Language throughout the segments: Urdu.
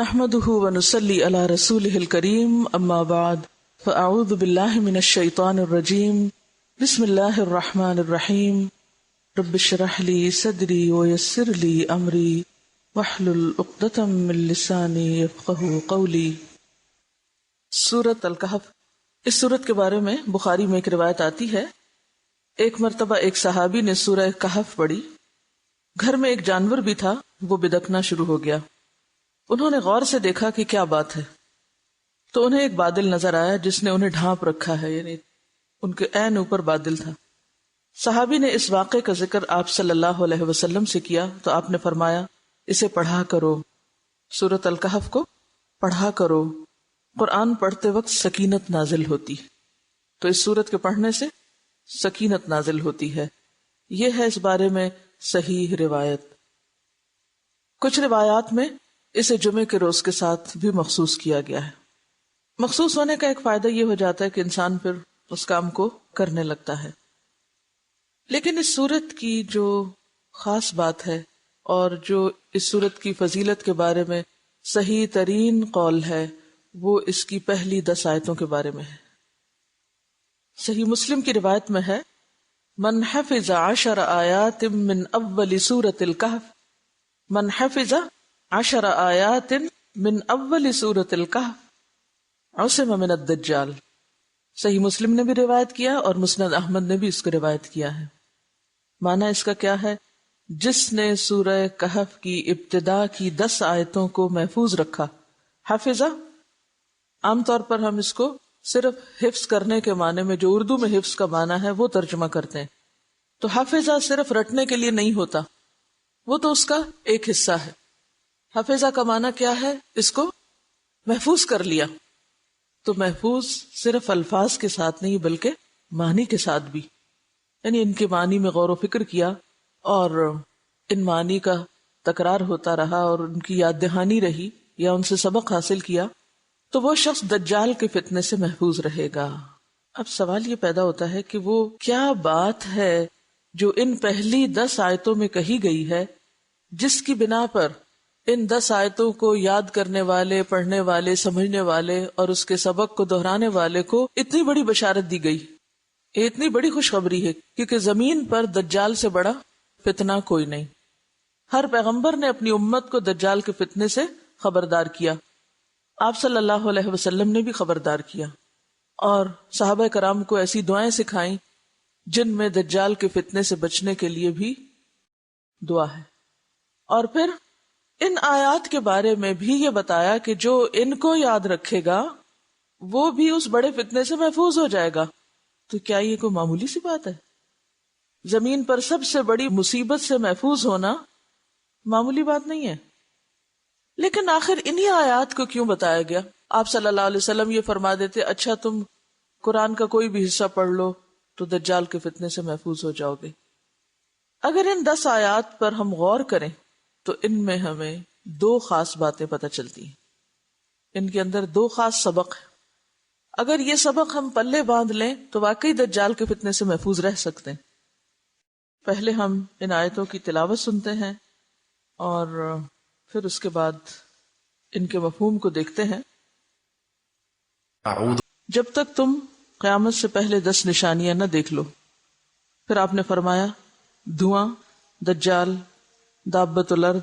نحمده ونصلي على رسوله الكريم اما بعد فاعوذ بالله من الشيطان الرجيم بسم الله الرحمن الرحيم رب اشرح لي صدري ويسر لي امري واحلل عقدة من لساني يفقهوا قولي۔ سورۃ الکہف، اس سورت کے بارے میں بخاری میں ایک روایت آتی ہے، ایک مرتبہ ایک صحابی نے سورہ کہف پڑھی، گھر میں ایک جانور بھی تھا، وہ بدکنا شروع ہو گیا۔ انہوں نے غور سے دیکھا کہ کیا بات ہے، تو انہیں ایک بادل نظر آیا جس نے انہیں ڈھانپ رکھا ہے، یعنی ان کے عین اوپر بادل تھا۔ صحابی نے اس واقعے کا ذکر آپ صلی اللہ علیہ وسلم سے کیا تو آپ نے فرمایا اسے پڑھا کرو، سورۃ الکہف کو پڑھا کرو، قرآن پڑھتے وقت سکینت نازل ہوتی، تو اس سورت کے پڑھنے سے سکینت نازل ہوتی ہے۔ یہ ہے اس بارے میں صحیح روایت۔ کچھ روایات میں اسے جمعے کے روز کے ساتھ بھی مخصوص کیا گیا ہے۔ مخصوص ہونے کا ایک فائدہ یہ ہو جاتا ہے کہ انسان پھر اس کام کو کرنے لگتا ہے۔ لیکن اس سورت کی جو خاص بات ہے اور جو اس سورت کی فضیلت کے بارے میں صحیح ترین قول ہے، وہ اس کی پہلی 10 آیتوں کے بارے میں ہے۔ صحیح مسلم کی روایت میں ہے، من حفظ 10 آیات من اول سورۃ الکہف، من حفظ 10 آیات من اول سورۃ الکہف عصم من الدجال۔ صحیح مسلم نے بھی روایت کیا اور مسند احمد نے بھی اس کو روایت کیا ہے۔ معنی اس کا کیا ہے؟ جس نے سورہ کہف کی ابتدا کی 10 آیتوں کو محفوظ رکھا، حافظہ، عام طور پر ہم اس کو صرف حفظ کرنے کے معنی میں، جو اردو میں حفظ کا معنی ہے وہ ترجمہ کرتے ہیں، تو حافظہ صرف رٹنے کے لیے نہیں ہوتا، وہ تو اس کا ایک حصہ ہے۔ حافظہ کا معنی کیا ہے؟ اس کو محفوظ کر لیا، تو محفوظ صرف الفاظ کے ساتھ نہیں بلکہ معنی کے ساتھ بھی، یعنی ان کے معنی میں غور و فکر کیا اور ان معنی کا تکرار ہوتا رہا اور ان کی یاد دہانی رہی یا ان سے سبق حاصل کیا، تو وہ شخص دجال کے فتنے سے محفوظ رہے گا۔ اب سوال یہ پیدا ہوتا ہے کہ وہ کیا بات ہے جو ان پہلی 10 آیتوں میں کہی گئی ہے جس کی بنا پر ان 10 آیتوں کو یاد کرنے والے، پڑھنے والے، سمجھنے والے اور اس کے سبق کو دہرانے والے کو اتنی بڑی بشارت دی گئی؟ یہ اتنی بڑی خوشخبری ہے کیونکہ زمین پر دجال سے بڑا فتنہ کوئی نہیں۔ ہر پیغمبر نے اپنی امت کو دجال کے فتنے سے خبردار کیا، آپ صلی اللہ علیہ وسلم نے بھی خبردار کیا اور صحابہ کرام کو ایسی دعائیں سکھائیں جن میں دجال کے فتنے سے بچنے کے لیے بھی دعا ہے۔ اور پھر ان آیات کے بارے میں بھی یہ بتایا کہ جو ان کو یاد رکھے گا وہ بھی اس بڑے فتنے سے محفوظ ہو جائے گا۔ تو کیا یہ کوئی معمولی سی بات ہے؟ زمین پر سب سے بڑی مصیبت سے محفوظ ہونا معمولی بات نہیں ہے۔ لیکن آخر انہی آیات کو کیوں بتایا گیا؟ آپ صلی اللہ علیہ وسلم یہ فرما دیتے، اچھا تم قرآن کا کوئی بھی حصہ پڑھ لو تو دجال کے فتنے سے محفوظ ہو جاؤ گے۔ اگر ان 10 آیات پر ہم غور کریں تو ان میں ہمیں 2 خاص باتیں پتہ چلتی ہیں، ان کے اندر 2 خاص سبق ہیں۔ اگر یہ سبق ہم پلے باندھ لیں تو واقعی دجال کے فتنے سے محفوظ رہ سکتے ہیں۔ پہلے ہم ان آیتوں کی تلاوت سنتے ہیں اور پھر اس کے بعد ان کے مفہوم کو دیکھتے ہیں۔ جب تک تم قیامت سے پہلے 10 نشانیاں نہ دیکھ لو، پھر آپ نے فرمایا دھواں، دجال، دابت الارض،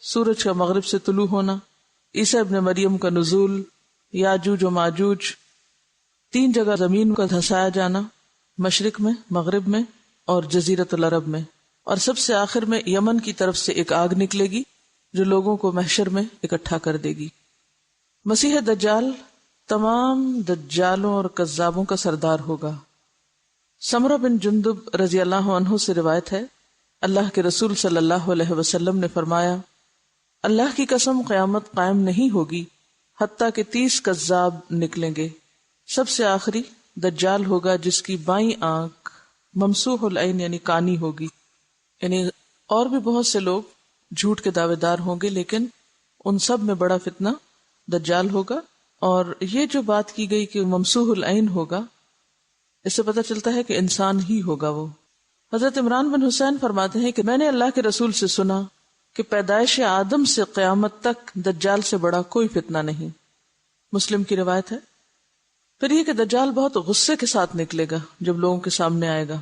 سورج کا مغرب سے طلوع ہونا، عیسیٰ ابن مریم کا نزول، یاجوج و ماجوج، 3 جگہ زمین کا دھسایا جانا، مشرق میں، مغرب میں اور جزیرۃ العرب میں، اور سب سے آخر میں یمن کی طرف سے ایک آگ نکلے گی جو لوگوں کو محشر میں اکٹھا کر دے گی۔ مسیح دجال تمام دجالوں اور کذابوں کا سردار ہوگا۔ سمرہ بن جندب رضی اللہ عنہ سے روایت ہے، اللہ کے رسول صلی اللہ علیہ وسلم نے فرمایا، اللہ کی قسم قیامت قائم نہیں ہوگی حتیٰ کہ 30 کذاب نکلیں گے۔ سب سے آخری دجال ہوگا جس کی بائیں آنکھ ممسوح العین یعنی کانی ہوگی، یعنی اور بھی بہت سے لوگ جھوٹ کے دعوے دار ہوں گے، لیکن ان سب میں بڑا فتنہ دجال ہوگا۔ اور یہ جو بات کی گئی کہ ممسوح العین ہوگا، اس سے پتہ چلتا ہے کہ انسان ہی ہوگا وہ۔ حضرت عمران بن حسین فرماتے ہیں کہ میں نے اللہ کے رسول سے سنا کہ پیدائش آدم سے قیامت تک دجال سے بڑا کوئی فتنہ نہیں. مسلم کی روایت ہے. پھر یہ کہ دجال بہت غصے کے ساتھ نکلے گا جب لوگوں کے سامنے آئے گا.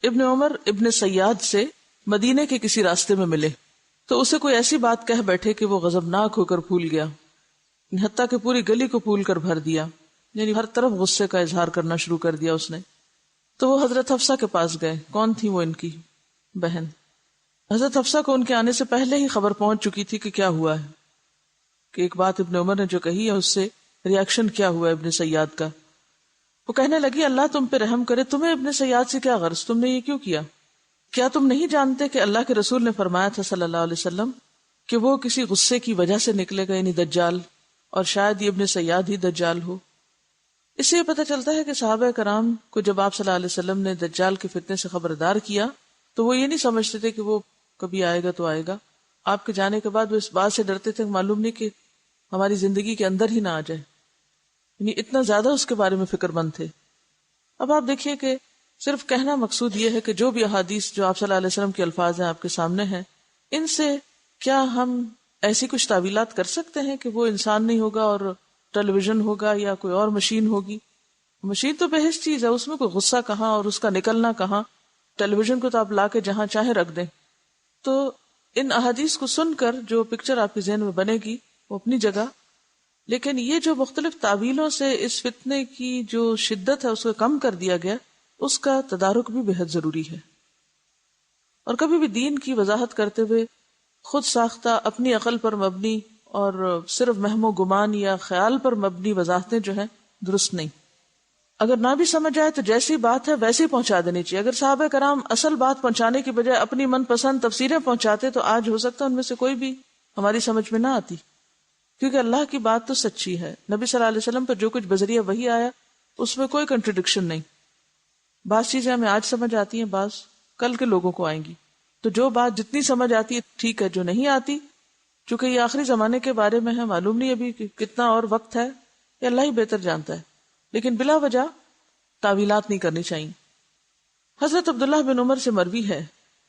ابن عمر ابن سیاد سے مدینے کے کسی راستے میں ملے تو اسے کوئی ایسی بات کہہ بیٹھے کہ وہ غضبناک ہو کر پھول گیا، حتیٰ کہ پوری گلی کو پھول کر بھر دیا، یعنی ہر طرف غصے کا اظہار کرنا شروع کر دیا اس نے. تو وہ حضرت حفصہ کے پاس گئے. کون تھی وہ؟ ان کی بہن. حضرت حفصہ کو ان کے آنے سے پہلے ہی خبر پہنچ چکی تھی کہ کیا ہوا ہے، کہ ایک بات ابن عمر نے جو کہی ہے اس سے ریاکشن کیا ہوا ہے ابن سیاد کا. وہ کہنے لگی اللہ تم پہ رحم کرے، تمہیں ابن سیاد سے کیا غرض، تم نے یہ کیوں کیا؟ کیا تم نہیں جانتے کہ اللہ کے رسول نے فرمایا تھا صلی اللہ علیہ وسلم کہ وہ کسی غصے کی وجہ سے نکلے گا، یعنی دجال، اور شاید یہ ابن سیاد ہی دجال ہو. اس سے یہ پتہ چلتا ہے کہ صحابہ کرام کو جب آپ صلی اللہ علیہ وسلم نے دجال کے فتنے سے خبردار کیا تو وہ یہ نہیں سمجھتے تھے کہ وہ کبھی آئے گا تو آئے گا. آپ کے جانے کے بعد وہ اس بات سے ڈرتے تھے کہ معلوم نہیں کہ ہماری زندگی کے اندر ہی نہ آ جائے، یعنی اتنا زیادہ اس کے بارے میں فکر مند تھے. اب آپ دیکھیے کہ صرف کہنا مقصود یہ ہے کہ جو بھی احادیث جو آپ صلی اللہ علیہ وسلم کے الفاظ ہیں آپ کے سامنے ہیں، ان سے کیا ہم ایسی کچھ تعویلات کر سکتے ہیں کہ وہ انسان نہیں ہوگا اور ٹیلی ویژن ہوگا یا کوئی اور مشین ہوگی؟ مشین تو بحث چیز ہے، اس میں کوئی غصہ کہاں اور اس کا نکلنا کہاں. ٹیلی ویژن کو تو آپ لا کے جہاں چاہے رکھ دیں. تو ان احادیث کو سن کر جو پکچر آپ کے ذہن میں بنے گی وہ اپنی جگہ، لیکن یہ جو مختلف تعویلوں سے اس فتنے کی جو شدت ہے اس کو کم کر دیا گیا، اس کا تدارک بھی بہت ضروری ہے. اور کبھی بھی دین کی وضاحت کرتے ہوئے خود ساختہ اپنی عقل پر مبنی اور صرف وہم و گمان یا خیال پر مبنی وضاحتیں جو ہیں درست نہیں. اگر نہ بھی سمجھ آئے تو جیسی بات ہے ویسے ہی پہنچا دینی چاہیے. اگر صحابہ کرام اصل بات پہنچانے کی بجائے اپنی من پسند تفسیریں پہنچاتے تو آج ہو سکتا ہے ان میں سے کوئی بھی ہماری سمجھ میں نہ آتی، کیونکہ اللہ کی بات تو سچی ہے. نبی صلی اللہ علیہ وسلم پر جو کچھ بذریعہ وحی آیا اس میں کوئی کنٹرڈکشن نہیں. بعض چیزیں ہمیں آج سمجھ آتی ہیں، بعض کل کے لوگوں کو آئیں گی. تو جو بات جتنی سمجھ آتی ہے ٹھیک ہے، جو نہیں آتی چونکہ یہ آخری زمانے کے بارے میں ہے، معلوم نہیں ابھی کتنا اور وقت ہے، یہ اللہ ہی بہتر جانتا ہے، لیکن بلا وجہ تعویلات نہیں کرنی چاہیے. حضرت عبداللہ بن عمر سے مروی ہے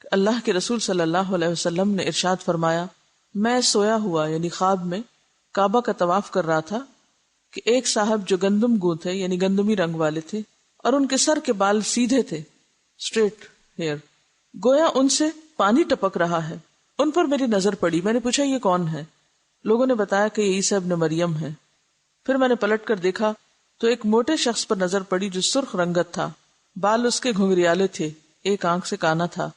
کہ اللہ کے رسول صلی اللہ علیہ وسلم نے ارشاد فرمایا، میں سویا ہوا یعنی خواب میں کعبہ کا طواف کر رہا تھا کہ ایک صاحب جو گندم گوں تھے یعنی گندمی رنگ والے تھے اور ان کے سر کے بال سیدھے تھے، اسٹریٹ ہیئر، گویا ان سے پانی ٹپک رہا ہے. ان پر میری نظر پڑی. میں نے پوچھا یہ کون ہے؟ لوگوں نے بتایا کہ یہ عیسیٰ ابن مریم ہے. پھر میں نے پلٹ کر دیکھا تو ایک موٹے شخص پر نظر پڑی جو سرخ رنگت تھا، بال اس کے گھنگریالے تھے، ایک آنکھ سے کانا تھا،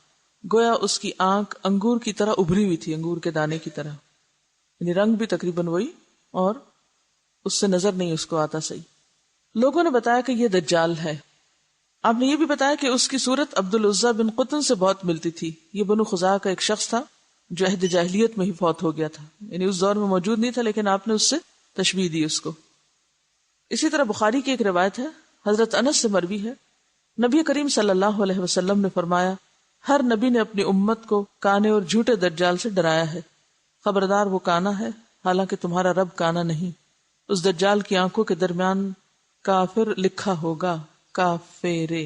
گویا اس کی آنکھ انگور کی طرح ابھری ہوئی تھی، انگور کے دانے کی طرح، یعنی رنگ بھی تقریباً وہی، اور اس سے نظر نہیں اس کو آتا صحیح. لوگوں نے بتایا کہ یہ دجال ہے. آپ نے یہ بھی بتایا کہ اس کی صورت عبد العزیٰ بن قطن سے بہت ملتی تھی. یہ بنو خزاعہ کا ایک شخص تھا جو عہد جاہلیت میں ہی فوت ہو گیا تھا، یعنی اس دور میں موجود نہیں تھا لیکن آپ نے اس سے تشبیہ دی اس کو. اسی طرح بخاری کی ایک روایت ہے، حضرت انس سے مروی ہے، نبی کریم صلی اللہ علیہ وسلم نے فرمایا، ہر نبی نے اپنی امت کو کانے اور جھوٹے دجال سے ڈرایا ہے. خبردار وہ کانا ہے حالانکہ تمہارا رب کانا نہیں. اس دجال کی آنکھوں کے درمیان کافر لکھا ہوگا، کافرے.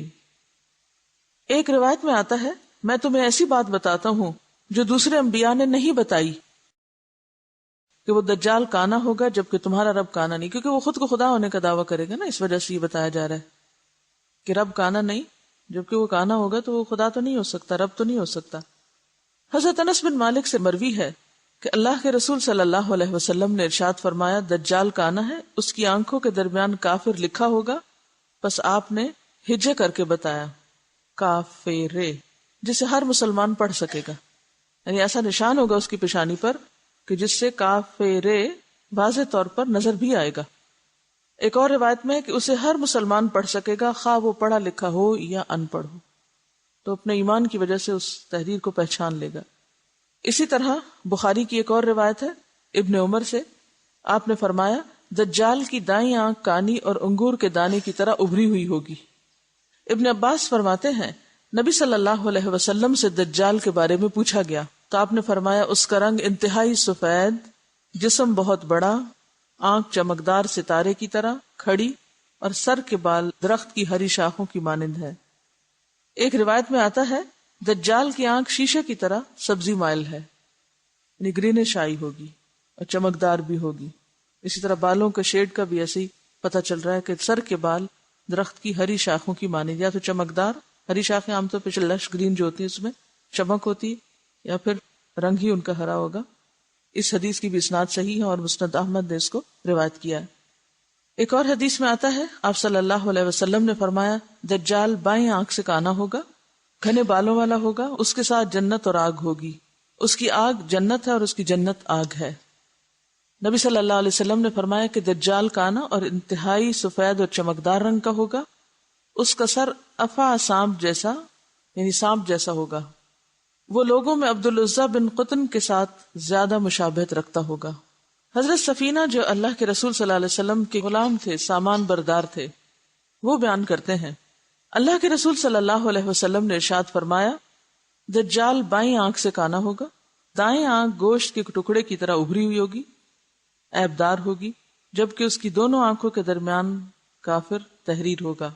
ایک روایت میں آتا ہے، میں تمہیں ایسی بات بتاتا ہوں جو دوسرے انبیاء نے نہیں بتائی، کہ وہ دجال کانا ہوگا جبکہ تمہارا رب کانا نہیں، کیونکہ وہ خود کو خدا ہونے کا دعویٰ کرے گا نا، اس وجہ سے یہ بتایا جا رہا ہے کہ رب کانا نہیں، جبکہ وہ کانا ہوگا تو وہ خدا تو نہیں ہو سکتا، رب تو نہیں ہو سکتا. حضرت انس بن مالک سے مروی ہے کہ اللہ کے رسول صلی اللہ علیہ وسلم نے ارشاد فرمایا، دجال کانا ہے، اس کی آنکھوں کے درمیان کافر لکھا ہوگا. بس آپ نے ہجے کر کے بتایا، کافرے، جسے ہر مسلمان پڑھ سکے گا، یعنی ایسا نشان ہوگا اس کی پیشانی پر کہ جس سے کافرے واضح طور پر نظر بھی آئے گا. ایک اور روایت میں ہے کہ اسے ہر مسلمان پڑھ سکے گا، خواہ وہ پڑھا لکھا ہو یا ان پڑھ ہو، تو اپنے ایمان کی وجہ سے اس تحریر کو پہچان لے گا. اسی طرح بخاری کی ایک اور روایت ہے ابن عمر سے، آپ نے فرمایا، دجال کی دائیں آنکھ کانی اور انگور کے دانے کی طرح ابھری ہوئی ہوگی. ابن عباس فرماتے ہیں، نبی صلی اللہ علیہ وسلم سے دجال کے بارے میں پوچھا گیا تو آپ نے فرمایا، اس کا رنگ انتہائی سفید، جسم بہت بڑا، آنکھ چمکدار ستارے کی طرح کھڑی اور سر کے بال درخت کی ہری شاخوں کی مانند ہے. ایک روایت میں آتا ہے، دجال کی آنکھ شیشے کی طرح سبزی مائل ہے. یعنی گرینش آئی ہوگی اور چمکدار بھی ہوگی. اسی طرح بالوں کے شیڈ کا بھی ایسے ہی پتہ چل رہا ہے کہ سر کے بال درخت کی ہری شاخوں کی مانے، یا تو چمکدار ہری شاخیں عام طور پہ لش گرین جو ہوتی ہیں اس میں چمک ہوتی ہے، یا پھر رنگ ہی ان کا ہرا ہوگا. اس حدیث کی بھی اسناد صحیح ہے اور مسند احمد نے اس کو روایت کیا ہے. ایک اور حدیث میں آتا ہے آپ صلی اللہ علیہ وسلم نے فرمایا دجال بائیں آنکھ سے کانا ہوگا، گھنے بالوں والا ہوگا، اس کے ساتھ جنت اور آگ ہوگی، اس کی آگ جنت ہے اور اس کی جنت آگ ہے. نبی صلی اللہ علیہ وسلم نے فرمایا کہ دجال کانا اور انتہائی سفید اور چمکدار رنگ کا ہوگا، اس کا سر افا سانپ جیسا یعنی سانپ جیسا ہوگا، وہ لوگوں میں عبدالعزیٰ بن قطن کے ساتھ زیادہ مشابہت رکھتا ہوگا. حضرت سفینہ جو اللہ کے رسول صلی اللہ علیہ وسلم کے غلام تھے، سامان بردار تھے، وہ بیان کرتے ہیں اللہ کے رسول صلی اللہ علیہ وسلم نے ارشاد فرمایا دجال بائیں آنکھ سے کانا ہوگا، دائیں آنکھ گوشت کے ٹکڑے کی طرح ابھری ہوئی ہوگی، عیب دار ہوگی، جبکہ اس کی دونوں آنکھوں کے درمیان کافر تحریر ہوگا.